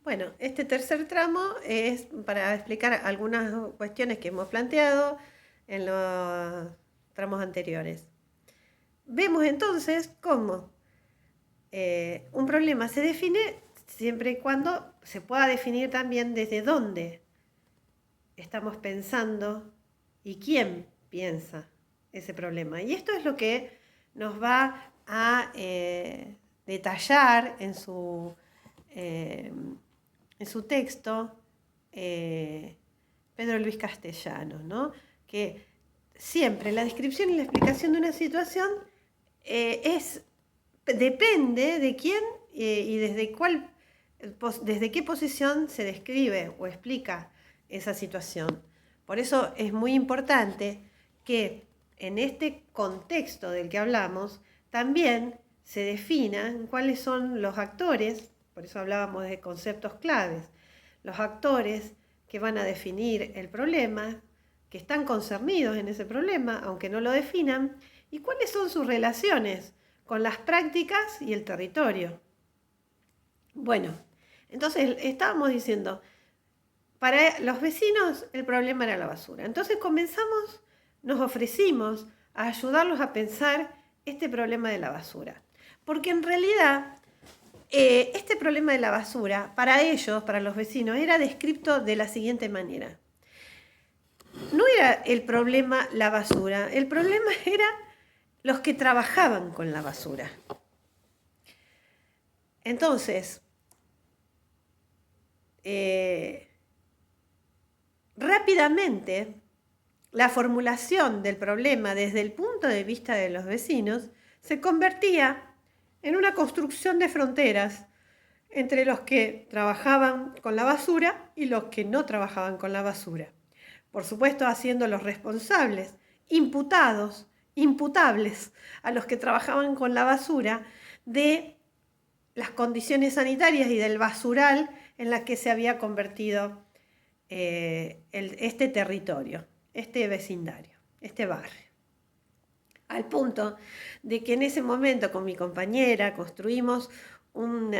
Bueno, este tercer tramo es para explicar algunas cuestiones que hemos planteado en los tramos anteriores. Vemos entonces cómo un problema se define siempre y cuando se pueda definir también desde dónde estamos pensando y quién piensa ese problema. Y esto es lo que nos va a detallar en su texto Pedro Luis Castellanos, ¿no? Que siempre la descripción y la explicación de una situación depende de quién y desde qué posición se describe o explica esa situación. Por eso es muy importante que en este contexto del que hablamos también se definan cuáles son los actores, por eso hablábamos de conceptos claves, los actores que van a definir el problema, que están concernidos en ese problema, aunque no lo definan, y cuáles son sus relaciones con las prácticas y el territorio. Bueno, entonces estábamos diciendo, para los vecinos el problema era la basura. Entonces nos ofrecimos a ayudarlos a pensar este problema de la basura. Porque en realidad este problema de la basura, para ellos, para los vecinos, era descrito de la siguiente manera. No era el problema la basura, el problema era los que trabajaban con la basura. Entonces, rápidamente, la formulación del problema desde el punto de vista de los vecinos se convertía en una construcción de fronteras entre los que trabajaban con la basura y los que no trabajaban con la basura. Por supuesto, haciéndolos responsables, imputables a los que trabajaban con la basura de las condiciones sanitarias y del basural en la que se había convertido este territorio, este vecindario, este barrio. Al punto de que en ese momento con mi compañera construimos un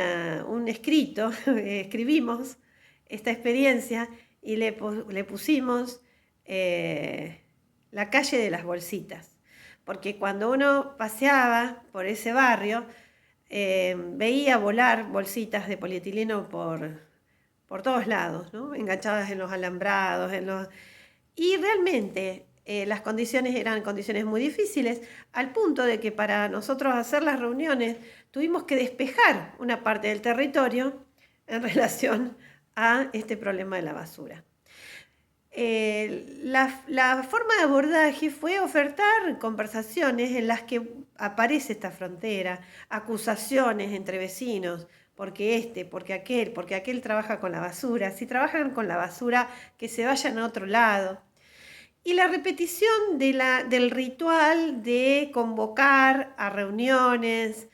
escrito, escribimos esta experiencia y le pusimos la calle de las bolsitas. Porque cuando uno paseaba por ese barrio, veía volar bolsitas de polietileno por todos lados, ¿no? Enganchadas en los alambrados, y realmente las condiciones eran condiciones muy difíciles, al punto de que para nosotros hacer las reuniones tuvimos que despejar una parte del territorio en relación a este problema de la basura. La forma de abordaje fue ofertar conversaciones en las que aparece esta frontera, acusaciones entre vecinos, porque aquel trabaja con la basura, si trabajan con la basura, que se vayan a otro lado. Y la repetición del ritual de convocar a reuniones,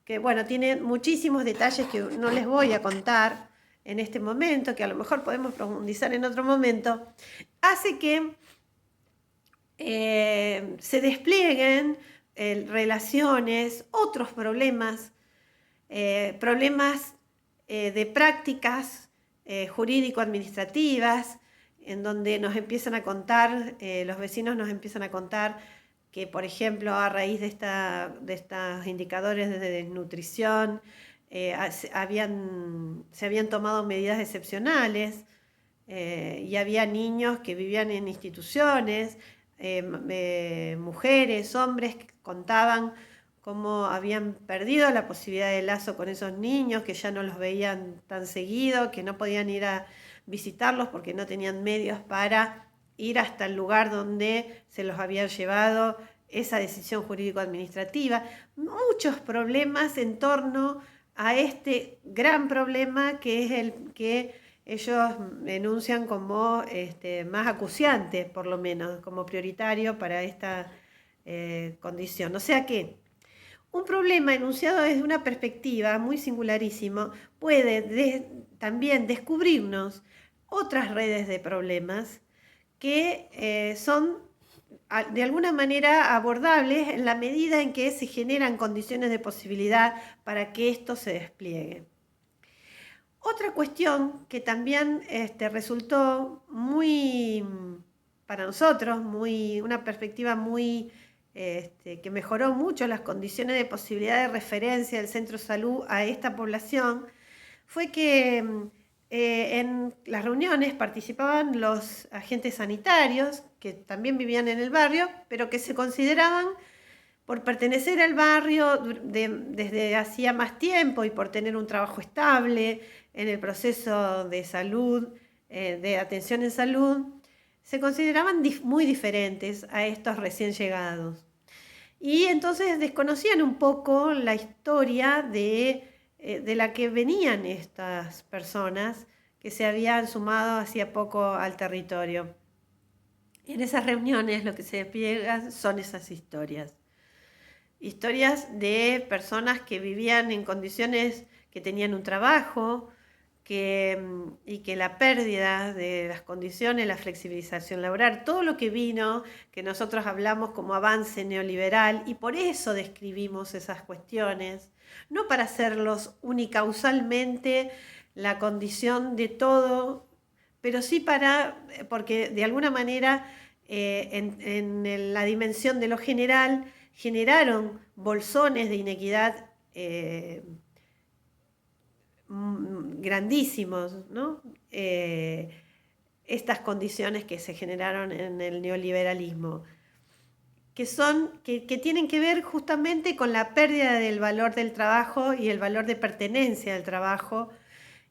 que bueno, tiene muchísimos detalles que no les voy a contar en este momento, que a lo mejor podemos profundizar en otro momento, hace que se desplieguen relaciones, otros problemas, de prácticas jurídico-administrativas, en donde nos empiezan a contar, los vecinos nos empiezan a contar que, por ejemplo, a raíz de estos indicadores de desnutrición, se habían tomado medidas excepcionales y había niños que vivían en instituciones, mujeres, hombres que contaban cómo habían perdido la posibilidad de lazo con esos niños, que ya no los veían tan seguido, que no podían ir a visitarlos porque no tenían medios para ir hasta el lugar donde se los había llevado esa decisión jurídico-administrativa. Muchos problemas en torno a este gran problema que es el que ellos enuncian como más acuciante, por lo menos, como prioritario para esta condición. O sea que un problema enunciado desde una perspectiva muy singularísimo puede también descubrirnos otras redes de problemas que son de alguna manera abordables en la medida en que se generan condiciones de posibilidad para que esto se despliegue. Otra cuestión que también resultó muy, para nosotros, una perspectiva muy, que mejoró mucho las condiciones de posibilidad de referencia del centro de salud a esta población, fue que en las reuniones participaban los agentes sanitarios, que también vivían en el barrio, pero que se consideraban, por pertenecer al barrio desde hacía más tiempo y por tener un trabajo estable en el proceso de salud, de atención en salud, se consideraban muy diferentes a estos recién llegados. Y entonces desconocían un poco la historia de la que venían estas personas que se habían sumado hacía poco al territorio. Y en esas reuniones lo que se despliegan son esas historias. Historias de personas que vivían en condiciones, que tenían un trabajo, y que la pérdida de las condiciones, la flexibilización laboral, todo lo que vino, que nosotros hablamos como avance neoliberal, y por eso describimos esas cuestiones, no para hacerlos unicausalmente la condición de todo, pero sí porque de alguna manera en la dimensión de lo general generaron bolsones de inequidad grandísimos, ¿no? Estas condiciones que se generaron en el neoliberalismo, que tienen que ver justamente con la pérdida del valor del trabajo y el valor de pertenencia al trabajo,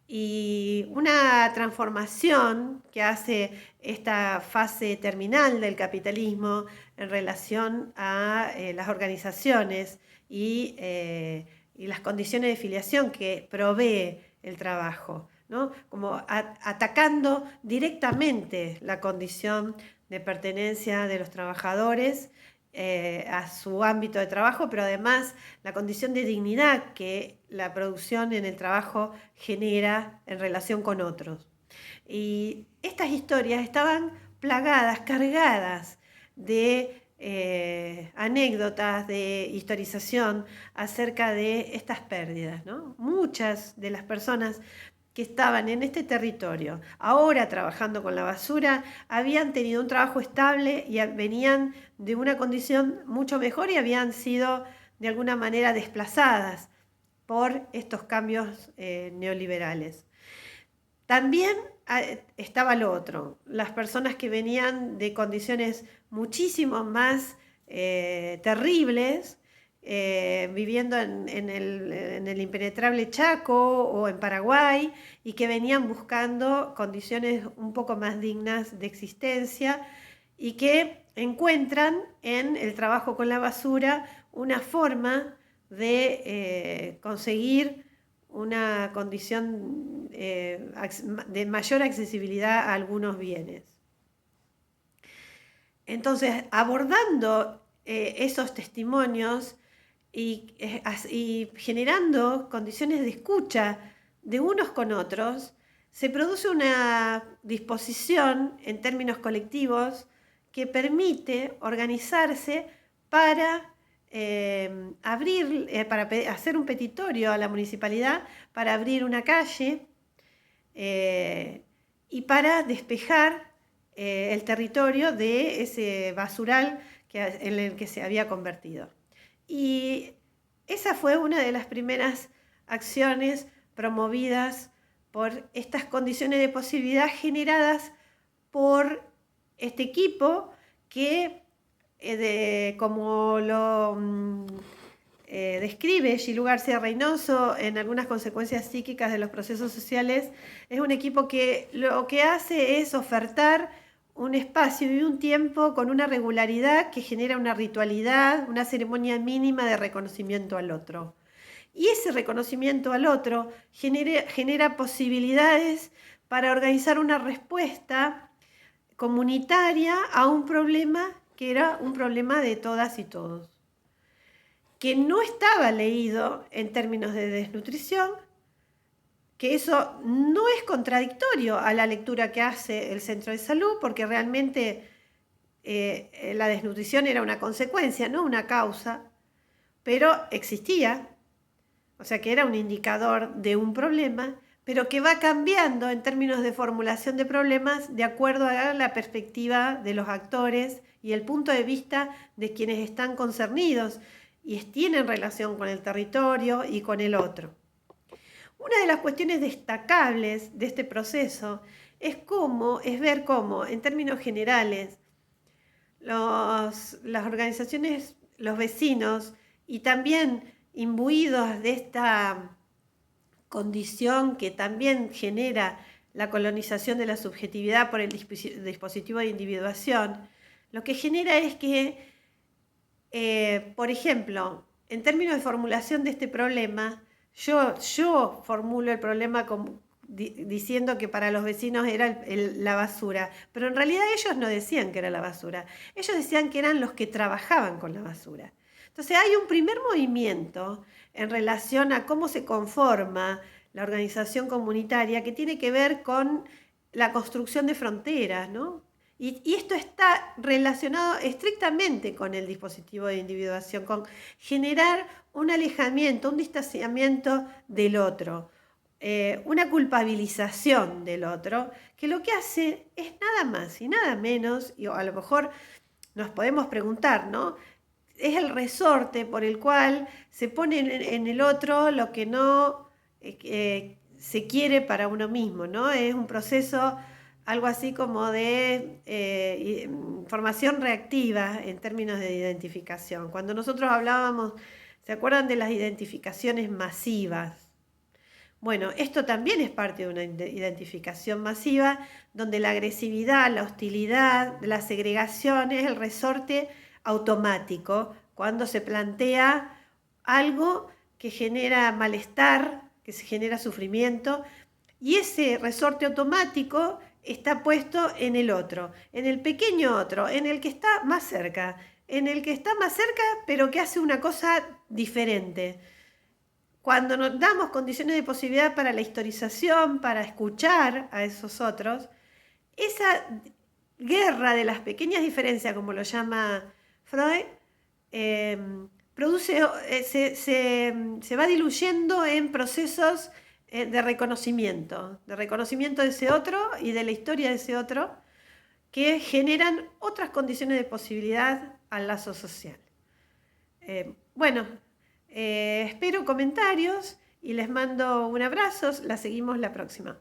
y una transformación que hace esta fase terminal del capitalismo en relación a las organizaciones y las condiciones de filiación que provee el trabajo, ¿no? Como atacando directamente la condición de pertenencia de los trabajadores a su ámbito de trabajo, pero además la condición de dignidad que la producción en el trabajo genera en relación con otros. Y estas historias estaban plagadas, cargadas de anécdotas, de historización acerca de estas pérdidas, ¿no? Muchas de las personas que estaban en este territorio, ahora trabajando con la basura, habían tenido un trabajo estable y venían de una condición mucho mejor y habían sido de alguna manera desplazadas por estos cambios neoliberales. También estaba lo otro, las personas que venían de condiciones muchísimo más terribles, viviendo en el impenetrable Chaco o en Paraguay, y que venían buscando condiciones un poco más dignas de existencia y que encuentran en el trabajo con la basura una forma de conseguir una condición de mayor accesibilidad a algunos bienes. Entonces, abordando esos testimonios y generando condiciones de escucha de unos con otros, se produce una disposición en términos colectivos que permite organizarse para para hacer un petitorio a la municipalidad para abrir una calle y para despejar el territorio de ese basural en el que se había convertido. Y esa fue una de las primeras acciones promovidas por estas condiciones de posibilidad generadas por este equipo que, como lo describe Gilú García Reynoso en algunas consecuencias psíquicas de los procesos sociales, es un equipo que lo que hace es ofertar un espacio y un tiempo con una regularidad que genera una ritualidad, una ceremonia mínima de reconocimiento al otro. Y ese reconocimiento al otro genera posibilidades para organizar una respuesta comunitaria a un problema que era un problema de todas y todos, que no estaba leído en términos de desnutrición, que eso no es contradictorio a la lectura que hace el centro de salud, porque realmente la desnutrición era una consecuencia, no una causa, pero existía, o sea que era un indicador de un problema, pero que va cambiando en términos de formulación de problemas de acuerdo a la perspectiva de los actores y el punto de vista de quienes están concernidos y tienen relación con el territorio y con el otro. Una de las cuestiones destacables de este proceso es ver cómo, en términos generales, las organizaciones, los vecinos y también imbuidos de esta condición que también genera la colonización de la subjetividad por el dispositivo de individuación, lo que genera es que, por ejemplo, en términos de formulación de este problema, yo formulo el problema diciendo que para los vecinos era la basura, pero en realidad ellos no decían que era la basura, ellos decían que eran los que trabajaban con la basura. Entonces hay un primer movimiento en relación a cómo se conforma la organización comunitaria que tiene que ver con la construcción de fronteras, ¿no? Y esto está relacionado estrictamente con el dispositivo de individuación, con generar un alejamiento, un distanciamiento del otro, una culpabilización del otro, que lo que hace es nada más y nada menos, y a lo mejor nos podemos preguntar, ¿no? Es el resorte por el cual se pone en el otro lo que no se quiere para uno mismo, ¿no? Es un proceso algo así como de formación reactiva en términos de identificación. Cuando nosotros hablábamos, ¿se acuerdan de las identificaciones masivas? Bueno, esto también es parte de una identificación masiva, donde la agresividad, la hostilidad, la segregación es el resorte automático cuando se plantea algo que genera malestar, que se genera sufrimiento, y ese resorte automático está puesto en el otro, en el pequeño otro, en el que está más cerca, pero que hace una cosa diferente. Cuando nos damos condiciones de posibilidad para la historización, para escuchar a esos otros, esa guerra de las pequeñas diferencias, como lo llama Freud, se va diluyendo en procesos de reconocimiento de ese otro y de la historia de ese otro, que generan otras condiciones de posibilidad al lazo social. Espero comentarios y les mando un abrazo. La seguimos la próxima.